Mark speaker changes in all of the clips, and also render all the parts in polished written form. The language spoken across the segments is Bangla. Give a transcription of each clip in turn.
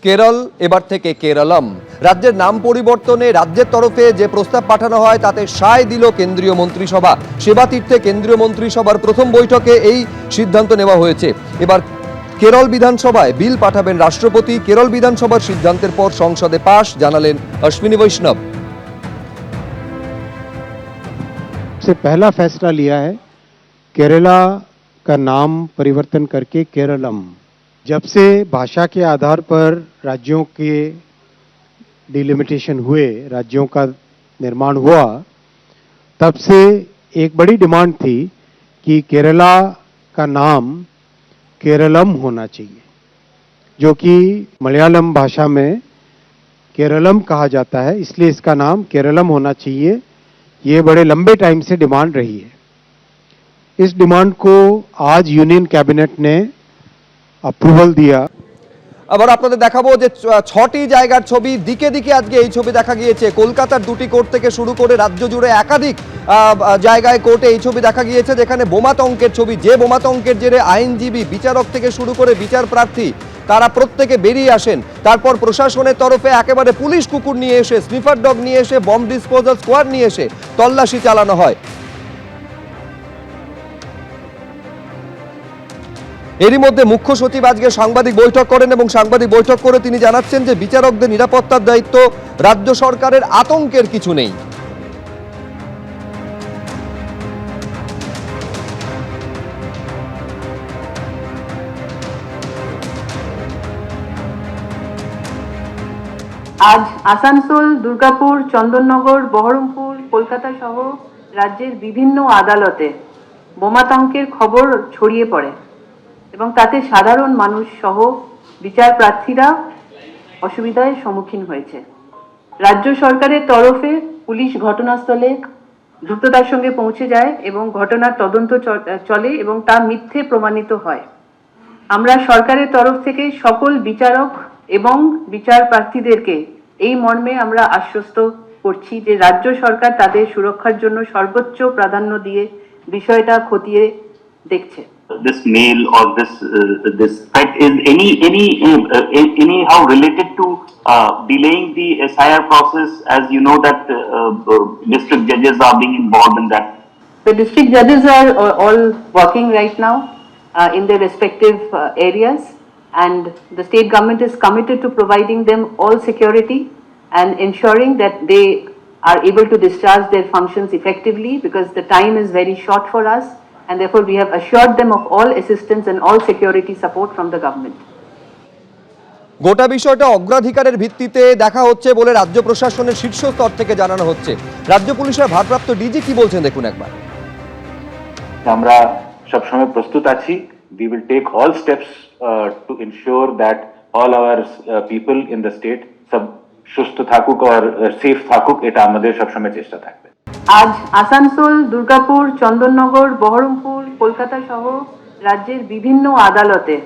Speaker 1: কেরল এবার থেকে কেরলম। রাজ্যের নাম পরিবর্তনে রাজ্যের তরফে যে প্রস্তাব পাঠানো হয় তাতে সায় দিল কেন্দ্রীয় মন্ত্রিসভা। সেবাতীর্থে কেন্দ্রীয় মন্ত্রিসভার প্রথম বৈঠকে এই সিদ্ধান্ত নেওয়া হয়েছে। এবার কেরল বিধানসভায় বিল পাঠাবেন রাষ্ট্রপতি। কেরল বিধানসভার সিদ্ধান্তের পর সংসদে পাশ, জানালেন অশ্বিনী বৈষ্ণব।
Speaker 2: से पहला फैसला लिया है केरला का नाम परिवर्तन करके केरलम। जब से भाषा के आधार पर राज्यों के डिलिमिटेशन हुए, राज्यों का निर्माण हुआ, तब से एक बड़ी डिमांड थी कि केरला का नाम केरलम होना चाहिए, जो कि मलयालम भाषा में केरलम कहा जाता है, इसलिए इसका नाम केरलम होना चाहिए। ये बड़े लंबे टाइम से डिमांड रही है। इस डिमांड को आज यूनियन कैबिनेट ने अप्रूवल दिया।
Speaker 1: আবার আপনাদের দেখাবো যে 6টি জায়গার ছবি, দিকে দিকে আজকে এই ছবি দেখা গিয়েছে। কলকাতার 2টি কোর্ট থেকে শুরু করে রাজ্য জুড়ে একাধিক জায়গায় কোর্টে এই ছবি দেখা গিয়েছে, যেখানে বোমাতঙ্কের ছবি। যে বোমাতঙ্কের জেরে আইনজীবী, বিচারক থেকে শুরু করে বিচার প্রার্থী তারা প্রত্যেকে বেরিয়ে আসেন। তারপর প্রশাসনের তরফে একেবারে পুলিশ কুকুর নিয়ে এসে, স্নিফার ডগ নিয়ে এসে, বম্ব ডিসপোজাল স্কোয়াড নিয়ে এসে তল্লাশি চালানো হয়। এরই মধ্যে মুখ্য সচিব আজকে সাংবাদিক বৈঠক করেন এবং সাংবাদিক বৈঠক করে তিনি জানাচ্ছেন যে বিচারকদের নিরাপত্তার দায়িত্ব রাজ্য সরকারের, আতঙ্কের কিছু নেই।
Speaker 3: আজ আসানসোল, দুর্গাপুর, চন্দননগর, বহরমপুর, কলকাতা সহ রাজ্যের বিভিন্ন আদালতে বোমাতঙ্কের খবর ছড়িয়ে পড়ে এবং তাতে সাধারণ মানুষ সহ বিচার প্রার্থীরা অসুবিধার সম্মুখীন হয়েছে। রাজ্য সরকারের তরফে পুলিশ ঘটনাস্থলে দ্রুততার সঙ্গে পৌঁছে যায় এবং ঘটনার তদন্ত চলে এবং তা মিথ্যে প্রমাণিত হয়। আমরা সরকারের তরফ থেকে সকল বিচারক এবং বিচার প্রার্থীদেরকে এই মর্মে আমরা আশ্বস্ত করছি যে রাজ্য সরকার তাদের সুরক্ষার জন্য সর্বোচ্চ প্রাধান্য দিয়ে বিষয়টা খতিয়ে দেখছে।
Speaker 4: This mail or this threat is anyhow related to delaying the SIR process, as you know that district judges are being involved in that.
Speaker 3: The district judges are all working right now in their respective areas, and the state government is committed to providing them all security and ensuring that they are able to discharge their functions effectively, because the time is very short for us, and therefore we have assured them of all assistance and all security support from the government.
Speaker 1: গোটা বিষয়টা অগ্রাধিকারের ভিত্তিতে দেখা হচ্ছে বলে রাজ্য প্রশাসনের শীর্ষ স্তর থেকে জানানো হচ্ছে। রাজ্য পুলিশের ভারপ্রাপ্ত ডিজি কি বলছেন দেখুন একবার।
Speaker 5: আমরা সবসময় প্রস্তুত আছি। We will take all steps to ensure that all our people in the state সব সুস্থ থাকুক আর সেফ থাকুক, এটা আমাদের সবসময় চেষ্টা থাকবে।
Speaker 3: আজ আসানসোল, দুর্গাপুর, চন্দননগর, বহরমপুর, কলকাতা সহ রাজ্যের বিভিন্ন আদালতে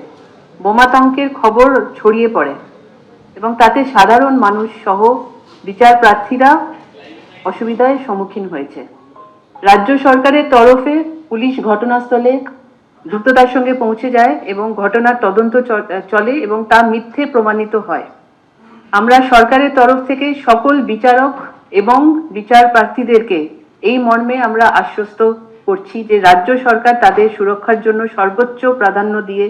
Speaker 3: বোমাতঙ্কের খবর ছড়িয়ে পড়ে এবং তাতে সাধারণ মানুষ সহ বিচার প্রার্থীরা অসুবিধার সম্মুখীন হয়েছে। রাজ্য সরকারের তরফে পুলিশ ঘটনাস্থলে দ্রুততার সঙ্গে পৌঁছে যায় এবং ঘটনার তদন্ত চলে এবং তা মিথ্যে প্রমাণিত হয়। আমরা সরকারের তরফ থেকে সকল বিচারক এবং বিচার প্রার্থীদেরকে এই মর্মে আমরা আশ্বস্ত করছি যে রাজ্য সরকার তাদের সুরক্ষার জন্য সর্বোচ্চ প্রাধান্য দিয়ে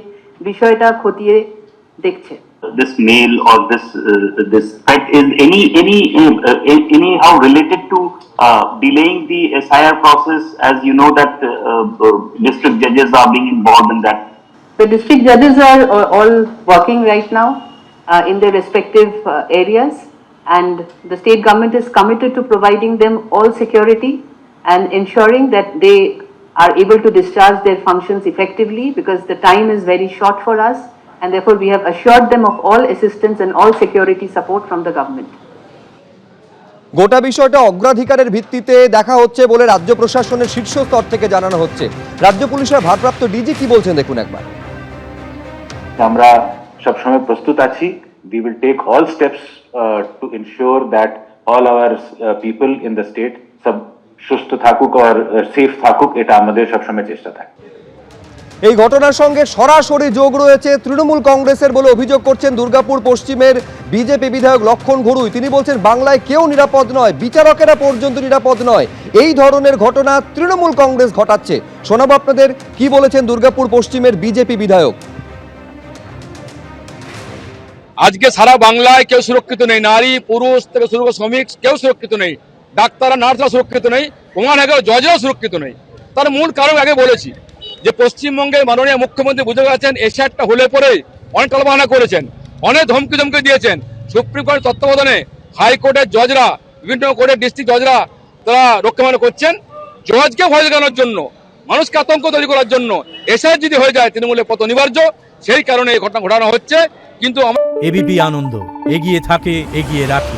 Speaker 3: বিষয়টা খতিয়ে দেখছে।
Speaker 4: This mail or this threat is anyhow related to delaying the SIR process, as you know that district judges are being involved in that.
Speaker 3: The district judges are all working right now in their respective areas, and the state government is committed to providing them all security and ensuring that they are able to discharge their functions effectively, because the time is very short for us, and therefore we have assured them of all assistance and all security support from the government.
Speaker 1: গোটা বিষয়টা অগ্রাধিকারের ভিত্তিতে দেখা হচ্ছে বলে রাজ্য প্রশাসনের শীর্ষ স্তর থেকে জানানো হচ্ছে। রাজ্য পুলিশের ভারপ্রাপ্ত ডিজি কি বলছেন দেখুন একবার।
Speaker 5: আমরা সবসময় প্রস্তুত আছি। We will take all steps to ensure that all our people in the state সব সুস্থ থাকুক আর সেফ থাকুক, এটা আমাদের সবসময় চেষ্টা থাকবে।
Speaker 1: এই ঘটনার সঙ্গে সরাসরি যোগ রয়েছে তৃণমূল কংগ্রেসের বলে অভিযোগ করছেন দুর্গাপুর পশ্চিমের বিজেপি বিধায়ক লক্ষণ ঘুরুই। তিনি বলছেন বাংলায় কেউ নিরাপদ নয়, বিচারকেরা পর্যন্ত নিরাপদ নয়। এই ধরনের ঘটনা তৃণমূল কংগ্রেস ঘটাচ্ছে। শোনাবো আপনাদের কি বলেছেন দুর্গাপুর পশ্চিমের বিজেপি বিধায়ক।
Speaker 6: আজকে সারা বাংলায় কেউ সুরক্ষিত নেই, নারী পুরুষ থেকে শুরু করে শ্রমিক কেউ সুরক্ষিত নেই, ডাক্তাররা নার্সরা সুরক্ষিত নেই, প্রমাণ আগে জজরাও সুরক্ষিত নেই। তার মূল কারণ আগে বলেছি যে পশ্চিমবঙ্গের মাননীয় মুখ্যমন্ত্রী বুঝে গেছেন এশিয়ারটা হলে পরে অনেক টালবাহানা করেছেন, অনেক ধমকি দিয়েছেন। সুপ্রিম কোর্টের তত্ত্বাবধানে হাইকোর্টের জজরা, বিভিন্ন কোর্টের ডিস্ট্রিক্ট জজরা তারা রক্ষামানা করছেন জজকে ভয় দেখানোর জন্য, মানুষকে আতঙ্ক তৈরি করার জন্য। এশিয়ার যদি হয়ে যায় তৃণমূলের পথ অনিবার্য, সেই কারণে এই ঘটনা ঘটানো হচ্ছে। কিন্তু
Speaker 7: এবিপি আনন্দ এগিয়ে থাকে, এগিয়ে রাখে।